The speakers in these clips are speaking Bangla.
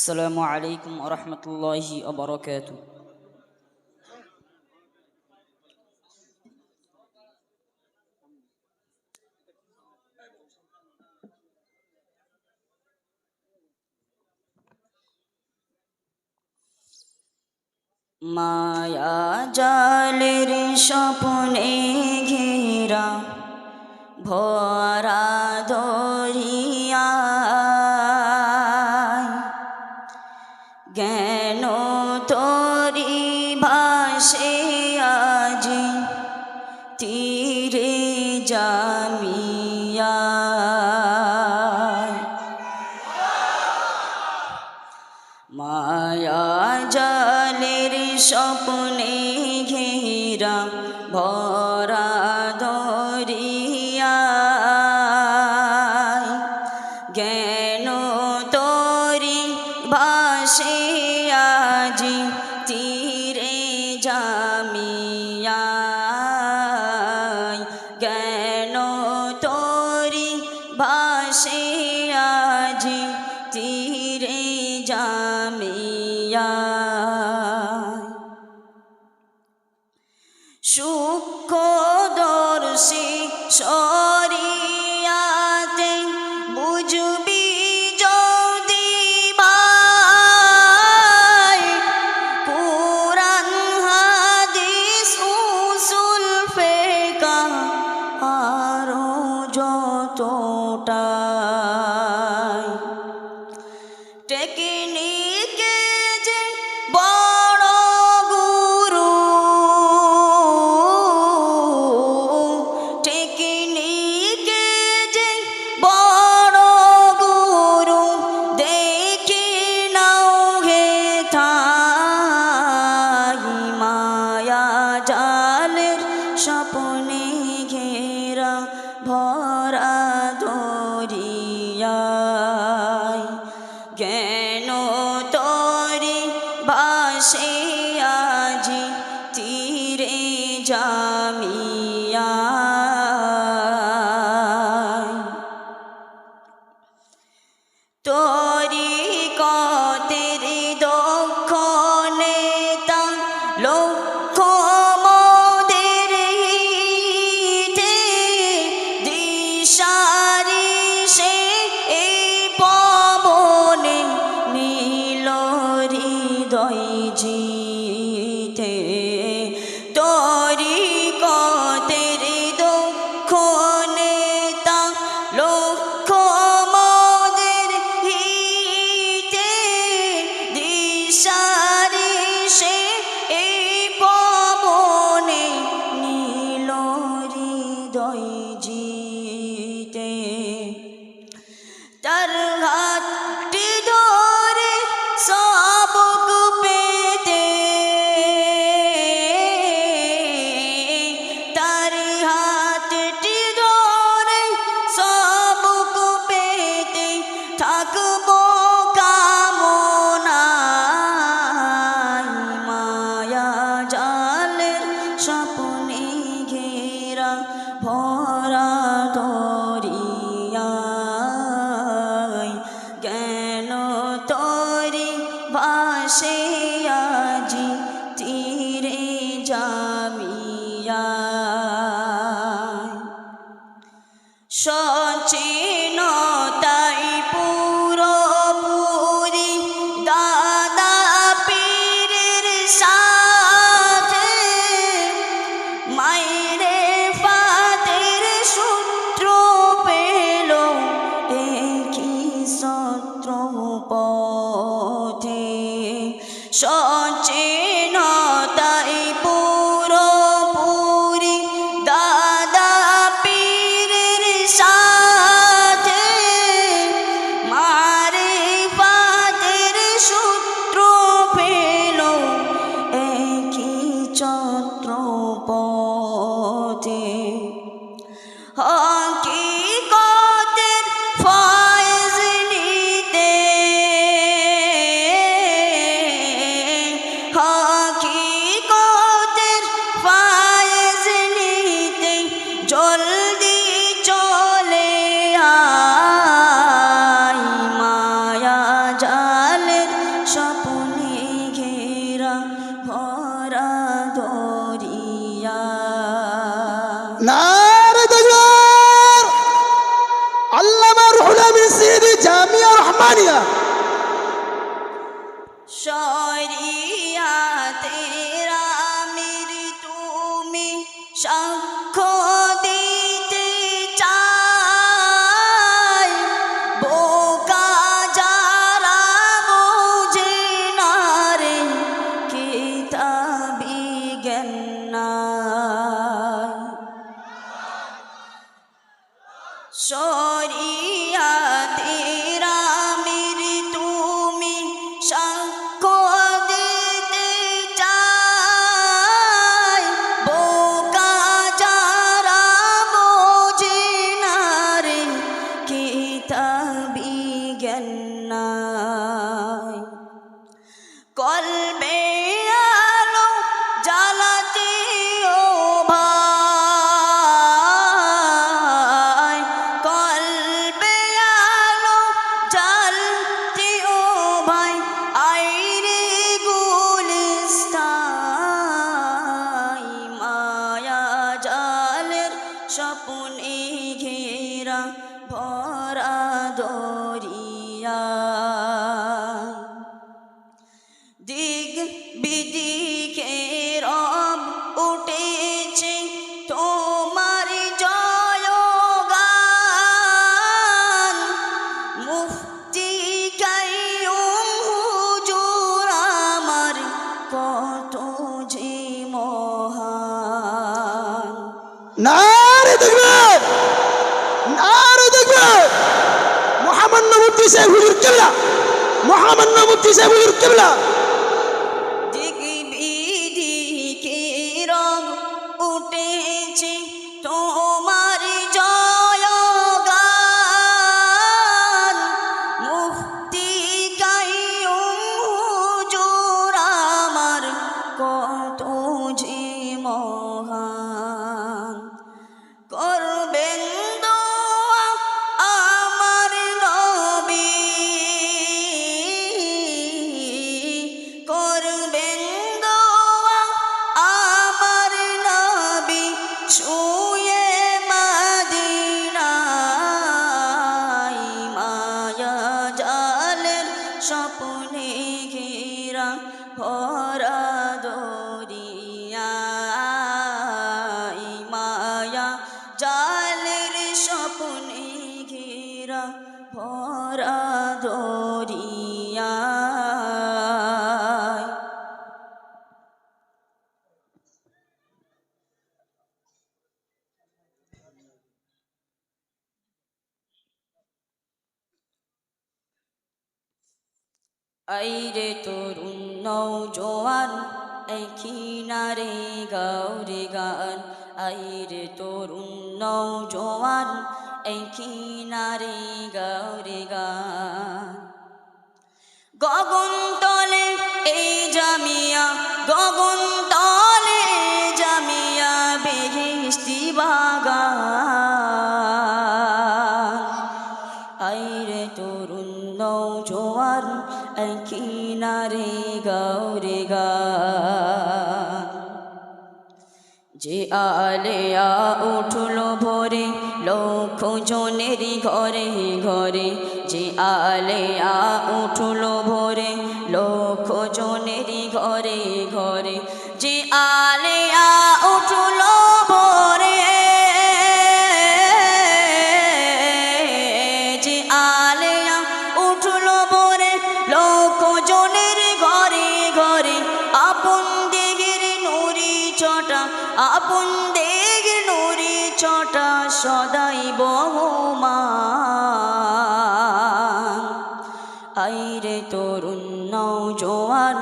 আসসালামু আলাইকুম ওয়া রাহমাতুল্লাহি ওয়া বারাকাতুহু। মায়া জালের স্বপ্নে ঘেরা ভরা দরিয়া, জ্ঞান তরি ভাসে আজি তীরে জামিয়া। মায়া জালের স্বপ্নে ঘেরা ভরা দরিয়া, জ্ঞান তরি ভাসে আজি তীরে জামিয়া। জ্ঞান তরি ভাসে আজি তীরে জামিয়া। সূক্ষ্মদর্শী শরিয়াতে বুঝবি যদি ভাই, কুরআন হাদিস উসুল ফিকহ আরো যতটাই টেকনিকে যে বড় গুরু, টেকনিকে যে বড় গুরু দেখি নাও হে ঠাই। মায়া জালের স্বপ্নে ঘেরা ভরা দরিয়ায়, জ্ঞান তরি ভাসে আজি তীরে জামিয়া। তরিকতের দক্ষ নেতা লক্ষ মোদের হিতে দিশারি সে এই পবনে নীল হৃদয় জিতে। তরিকতের দক্ষ নেতা লক্ষ মোদের হিতে দিশারি সে এই পবনে নীল হৃদয় জিতে। তার হাতটি ধরে সবক পেতে, তার হাতটি ধরে সবক পেতে থাকবো কামনায়। মায়া জালের স্বপ্নে ঘেরা ভরা দরিয়ায়, জ্ঞান তরি ভাসে আজি তীরে জামিয়া। সচেতনতাই পুরোপুরি দাদা পীরের সাথে, মায়েরে ফাতের সূত্র পেল একই সত্র পথে। সচেতনতাই পুরোপুরি দাদা পীরের সাথে, মারে ফাতের সূত্র পেল একই ছত্র পথে। হকিকতের ফয়েজ নিতে الثانية শরিয়াতের আমির তুমি সাক্ষ্য দিতে চাই বোকা যারা বোঝে না রে কিতাবি জ্ঞান নাই শরিয়াতের আমির তুমি সাক্ষ্য দিতে চাই বোকা যারা বোঝে না রে কিতাবি জ্ঞান নাই কলবে আলো জ্বালাতে ও ভাই কলবে আলো জ্বালতে ও ভাই আইরে গুলিস্তান মায়া জালের স্বপ্নে ঘেরা ভরা দরিয়া দিগ বিদিকে রব উঠেছে তোমার জয়গান মুফতি কাইয়ুম হুজুর আমার কত যে মহান নারে তাকবীর নারে তাকবীর মহামান্য মুফতি সাহেব হুজুর কিবলা মহামান্য মুফতি সাহেব হুজুর কিবলা দিগ বিদিকে রব উঠেছে তোমার জয়গান মুফতি কাইয়ুম হুজুর আমার কত যে মহান করবেন দোয়া আমার নবী করবেন দোয়া আমার নবী শুয়ে মদিনায় মায়া জালের স্বপ্নে ঘেরা ভরা দরিয়ায় মায়া জালের স্বপ্নে ঘেরা ভরা দরিয়ায় আইরে তরুণ নৌজোয়ান এই কিনারে গাওরে গান আইরে তরুণ নৌজোয়ান এই কিনারে গাওরে গান গগন তলে এই জামিয়া গগন তলে জামিয়া বেহেশতি বাগান আইরে তরুণ নৌজোয়ান এই কিনারে গাওরে গান যে আলেয়া উঠল ভোরে লক্ষ জনের ঘরে ঘরে যে আলেয়া উঠল ভোরে লক্ষ জনের ঘরে ঘরে যে আলেয়া উঠল ভোরে যে আলেয়া উঠল ভোরে লক্ষ জনের ঘরে ঘরে আপন দিগের নুরি চটা আপন দিগের নুরি চটা সদাই বহমান আইরে তরুণ নৌজোয়ান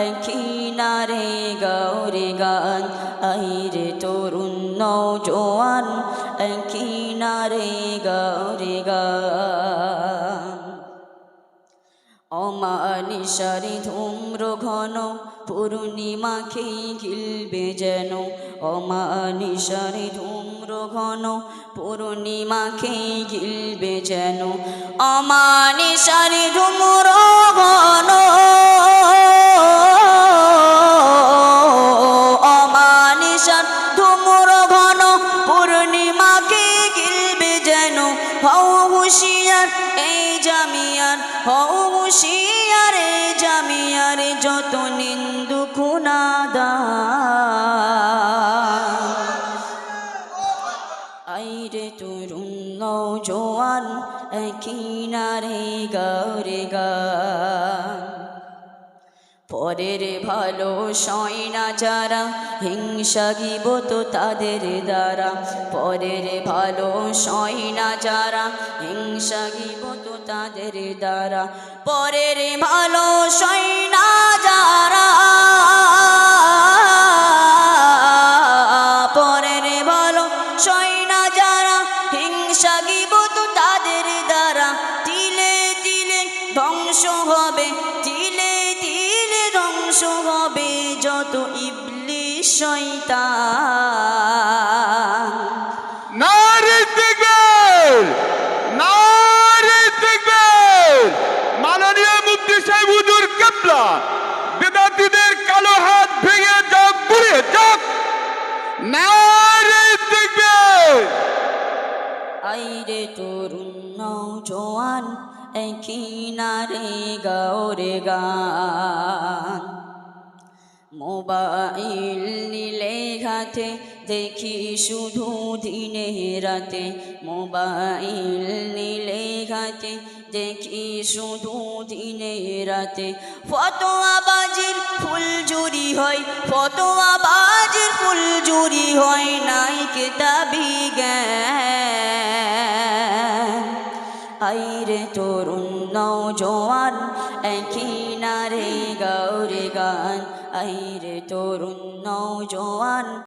এই কিনারে গাওরে গান আইরে তরুণ নৌজোয়ান এই কিনারে গাওরে গান অমানিসারে ধূম্র ঘন পূর্ণিমাকে গিলবে যেন অমানিসারে ধূম্র ঘন পূর্ণিমাকে গিলবে যেন অমানিসারে ধূম্র ঘন অমানিসার ধূম্র ঘন পূর্ণিমাকে গিলবে যেন হও হুশিয়ার এই জামিয়ার কিনারে গাওরে গান পরের ভালো সয় না যারা হিংসা গিবত তাদের দ্বারা পরের ভালো সয় না যারা হিংসা গিবত তাদের দ্বারা পরের ভালো সয় না যারা পরের ভালো সয় না যারা হিংসা গিবত তাদের দ্বারা তিলে তিলে ধ্বংস হবে তিলে তিলে ধ্বংস হবে যত ইবলিশ শয়তান নারে তাকবীর নারে তাকবীর মাননীয় মুফতি সাহেব হুজুর কিবলা বিদাতীদের কালো হাত ভেঙে যাক পুড়ে যাক নারে তাকবীর আইরে তরুণ নওজোয়ান কিনারে গাওরে গান মোবাইল নিলে হাতে দেখি শুধু দিনে রাতে মোবাইল নিলে হাতে দেখি শুধু দিনে রাতে ফতোয়াবাজির ফুলঝুরি হয় ফতোয়াবাজির ফুলঝুরি হয় নাই কিতাবি জ্ঞান আইরে তরুণ নওজোয়ান কিনারে গাওরে গান আইরে তরুণ নওজোয়ান